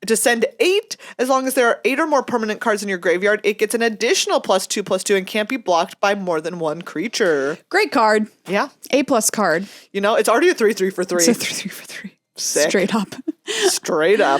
Descend 8. As long as there are 8 or more permanent cards in your graveyard, it gets an additional +2/+2 and can't be blocked by more than 1 creature. Great card. Yeah. A+ card. You know, it's already a 3/3 for 3. It's a 3/3 for 3. Sick. Straight up. Straight up.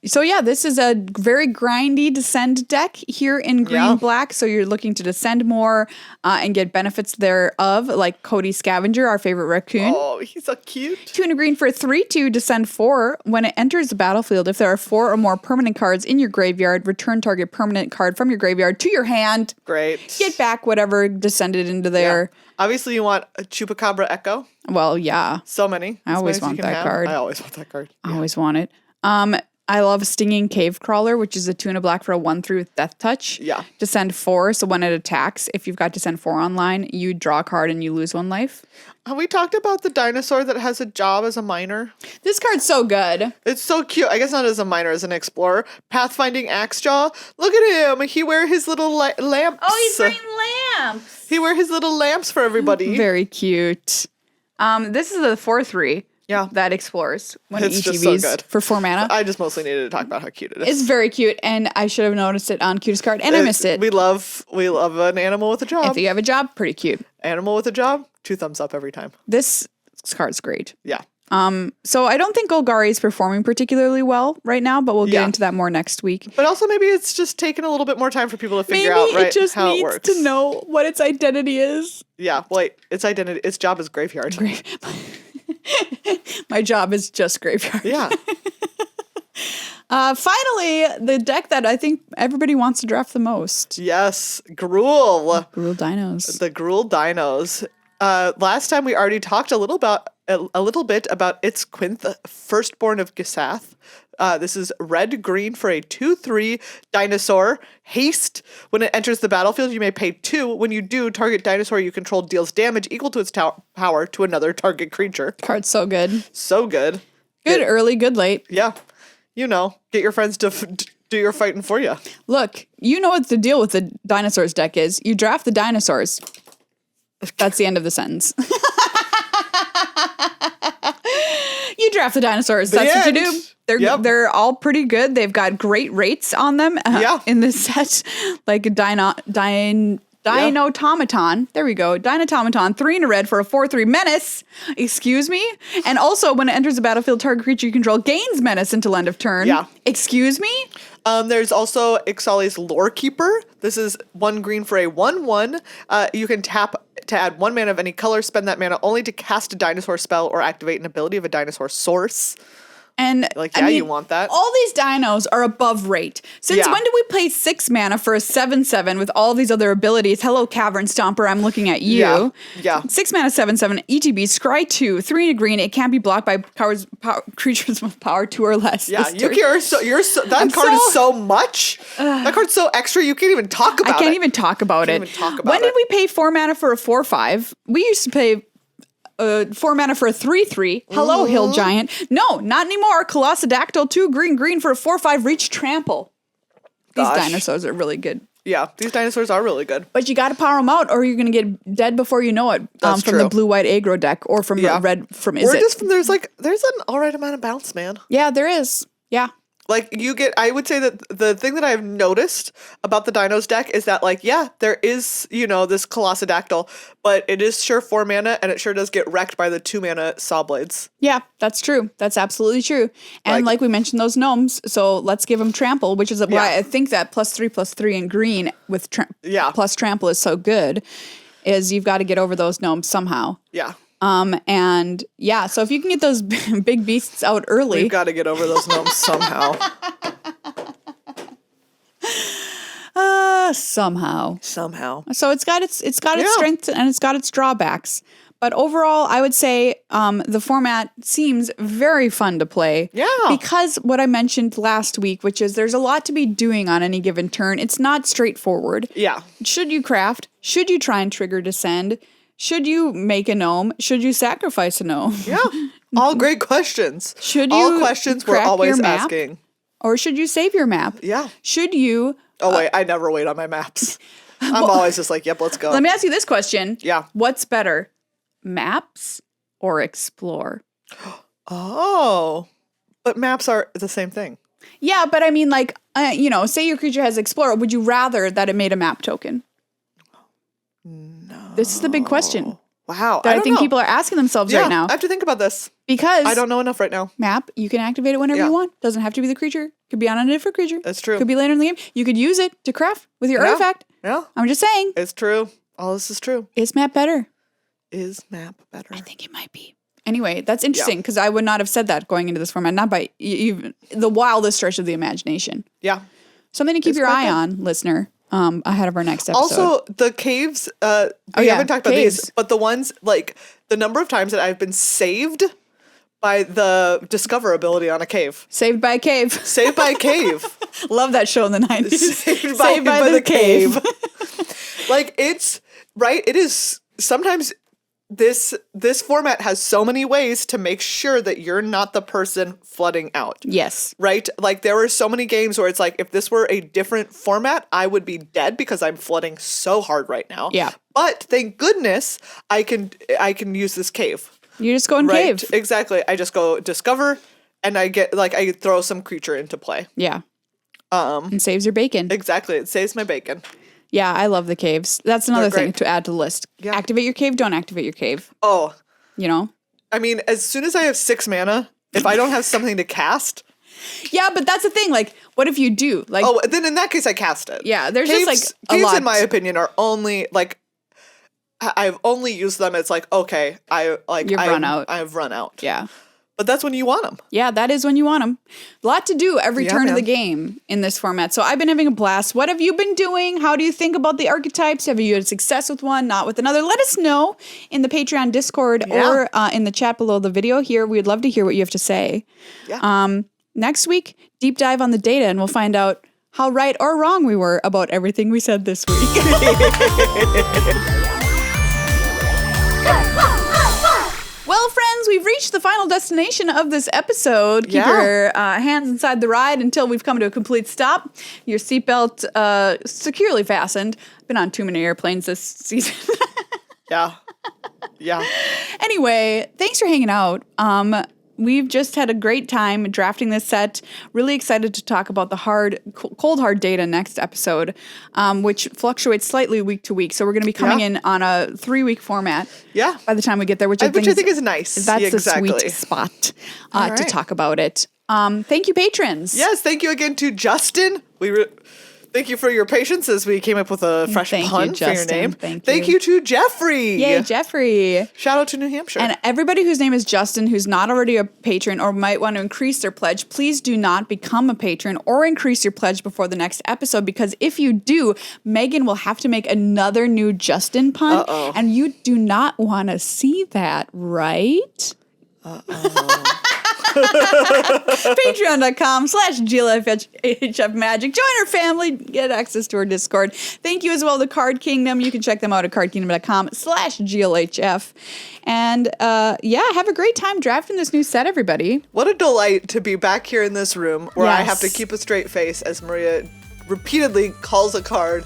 So yeah, this is a very grindy descend deck here in green-black. So you're looking to descend more and get benefits thereof, like Cody Scavenger, our favorite raccoon. Oh, he's so cute. 2 and a green for a 3/2, descend 4. When it enters the battlefield, if there are 4 or more permanent cards in your graveyard, return target permanent card from your graveyard to your hand. Great. Get back whatever descended into there. Yeah. Obviously, you want a Chupacabra Echo. Well, yeah. So many. I always want that card. I always want that card. I always want it. I love Stinging Cave Crawler, which is a 2 and a black for a 1/3 with Death Touch. Yeah. Descend 4, so when it attacks, if you've got Descend 4 online, you draw a card and you lose 1 life. Have we talked about the dinosaur that has a job as a miner? This card's so good. It's so cute. I guess not as a miner, as an explorer. Pathfinding Axejaw. Look at him. He wear his little lamps. Oh, he's wearing lamps. He wear his little lamps for everybody. Very cute. This is a 4/3. Yeah. That explores when It's ETBs just so good. for 4 mana. I just mostly needed to talk about how cute it is. It's very cute, and I should have noticed it on Cutest Card, and I missed it. We love an animal with a job. If you have a job, pretty cute. Animal with a job, 2 thumbs up every time. This card's great. Yeah. So I don't think Golgari is performing particularly well right now, but we'll get into that more next week. But also maybe it's just taking a little bit more time for people to figure out it just how needs it works. to know what its identity is. Yeah, its job is graveyard. My job is just graveyard. Yeah. Finally, the deck that I think everybody wants to draft the most. Yes, Gruul. Gruul Dinos. The Gruul Dinos. Last time we already talked a little bit about its Quinth, Firstborn of Gisath. This is red-green for a 2/3 dinosaur. Haste. When it enters the battlefield, you may pay 2. When you do, target dinosaur you control deals damage equal to its power to another target creature. Card's so good. So good. Good early, good late. Yeah. You know, get your friends to do your fighting for you. Look, you know what the deal with the dinosaurs deck is. You draft the dinosaurs. That's the end of the sentence. You draft the dinosaurs. That's what you do. They're all pretty good. They've got great rates on them in this set. Like Dinotomaton. There we go. Dinotomaton, 3 in a red for a 4/3 menace. Excuse me? And also, when it enters the battlefield, target creature you control gains menace until end of turn. Yeah. Excuse me? There's also Ixali's Lore Keeper. This is 1 green for a 1/1. You can tap to add 1 mana of any color. Spend that mana only to cast a dinosaur spell or activate an ability of a dinosaur source. And Like, yeah, you want that. All these dinos are above rate. Since when did we pay 6 mana for a 7/7 with all these other abilities? Hello, Cavern Stomper, I'm looking at you. Yeah. 6 mana, 7/7, ETB, scry 2, 3 and a green. It can't be blocked by creatures with power 2 or less. Yeah, Yuki, that card is so much. That card's so extra, you can't even talk about it. I can't even talk about it. When did we pay 4 mana for a 4/5? We used to pay 4 mana for a 3/3. Hello, Hill Giant. No, not anymore. Colossadactyl, 2 green for a 4/5 reach trample. These dinosaurs are really good. Yeah, these dinosaurs are really good. But you got to power them out or you're going to get dead before you know it from true. the blue-white aggro deck or from the red from Is Or It. just from, there's an all right amount of bounce, man. Yeah, there is. Yeah. Like, I would say that the thing that I've noticed about the Dinos deck is that, like, yeah, there is, this Colossadactyl, but it is sure 4 mana, and it sure does get wrecked by the 2 mana Saw Blades. Yeah, that's true. That's absolutely true. And like we mentioned, those gnomes, so let's give them trample, which is why I think that +3/+3 in green with plus trample is so good, is you've got to get over those gnomes somehow. Yeah. And yeah, so if you can get those big beasts out early. We've got to get over those gnomes somehow. Somehow. So it's got its strengths and it's got its drawbacks. But overall, I would say the format seems very fun to play. Yeah. Because what I mentioned last week, which is there's a lot to be doing on any given turn. It's not straightforward. Yeah. Should you craft? Should you try and trigger descend? Should you make a gnome? Should you sacrifice a gnome? Yeah. All great questions. Should you all questions we're always asking. Or should you save your map? Yeah. Should you... Oh, wait. I never wait on my maps. I'm always just like, yep, let's go. Let me ask you this question. Yeah. What's better, maps or explore? Oh. But maps are the same thing. Yeah, but I mean, like, say your creature has explore. Would you rather that it made a map token? No. This is the big question. Wow. That I think people are asking themselves right now. I have to think about this. Because I don't know enough right now. Map, you can activate it whenever you want. Doesn't have to be the creature. Could be on a different creature. That's true. Could be later in the game. You could use it to craft with your artifact. Yeah. I'm just saying. It's true. All this is true. Is map better? Is map better? I think it might be. Anyway, that's interesting because I would not have said that going into this format. Not by even the wildest stretch of the imagination. Yeah. Something to keep your eye on, listener. Ahead of our next episode. Also, the caves, we haven't talked about these, but the ones, like, the number of times that I've been saved by the Discover ability on a cave. Saved by a cave. Saved by a cave. Love that show in the 90s. Saved by the cave. Like, it's, right, it is, sometimes this format has so many ways to make sure that you're not the person flooding out. Yes. Right? Like, there are so many games where it's like, if this were a different format, I would be dead because I'm flooding so hard right now. Yeah. But thank goodness I can use this cave. You just go in cave. Exactly. I just go Discover and I throw some creature into play. Yeah. And saves your bacon. Exactly. It saves my bacon. Yeah, I love the caves. That's another thing to add to the list. Yeah. Activate your cave, don't activate your cave. Oh. I mean, as soon as I have 6 mana, if I don't have something to cast. Yeah, but that's the thing. Like, what if you do? Like, then in that case, I cast it. Yeah, there's caves, just like caves, a lot. in my opinion, are only like I've only used them. It's like, okay, I've run out. Yeah. But that's when you want them. Yeah, that is when you want them. A lot to do every turn of the game in this format. So I've been having a blast. What have you been doing? How do you think about the archetypes? Have you had success with one, not with another? Let us know in the Patreon Discord or in the chat below the video here. We'd love to hear what you have to say. Yeah. Next week, deep dive on the data and we'll find out how right or wrong we were about everything we said this week. Well, friends, we've reached the final destination of this episode. Keep your hands inside the ride until we've come to a complete stop. Your seatbelt securely fastened. Been on too many airplanes this season. Yeah. Anyway, thanks for hanging out. We've just had a great time drafting this set. Really excited to talk about the cold hard data next episode, which fluctuates slightly week to week. So we're going to be coming in on a 3-week format. Yeah. By the time we get there, which I think is nice. That's a sweet spot to talk about it. Thank you, patrons. Yes, thank you again to Justin. Thank you for your patience as we came up with a fresh Thank you, pun for your Justin. name. Thank you to Jeffrey. Yay, Jeffrey. Shout out to New Hampshire. And everybody whose name is Justin, who's not already a patron or might want to increase their pledge, please do not become a patron or increase your pledge before the next episode, because if you do, Megan will have to make another new Justin pun. Uh-oh. And you do not want to see that, right? Patreon.com/GLHF Magic. Join our family. Get access to our Discord. Thank you as well to Card Kingdom. You can check them out at cardkingdom.com/GLHF. And have a great time drafting this new set, everybody. What a delight to be back here in this room where I Yes. have to keep a straight face as Maria repeatedly calls a card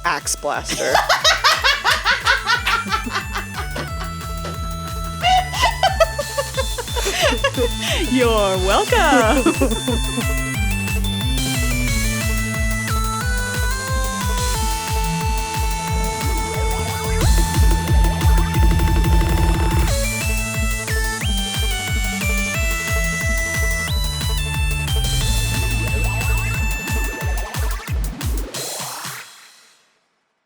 Axe Blaster. You're welcome.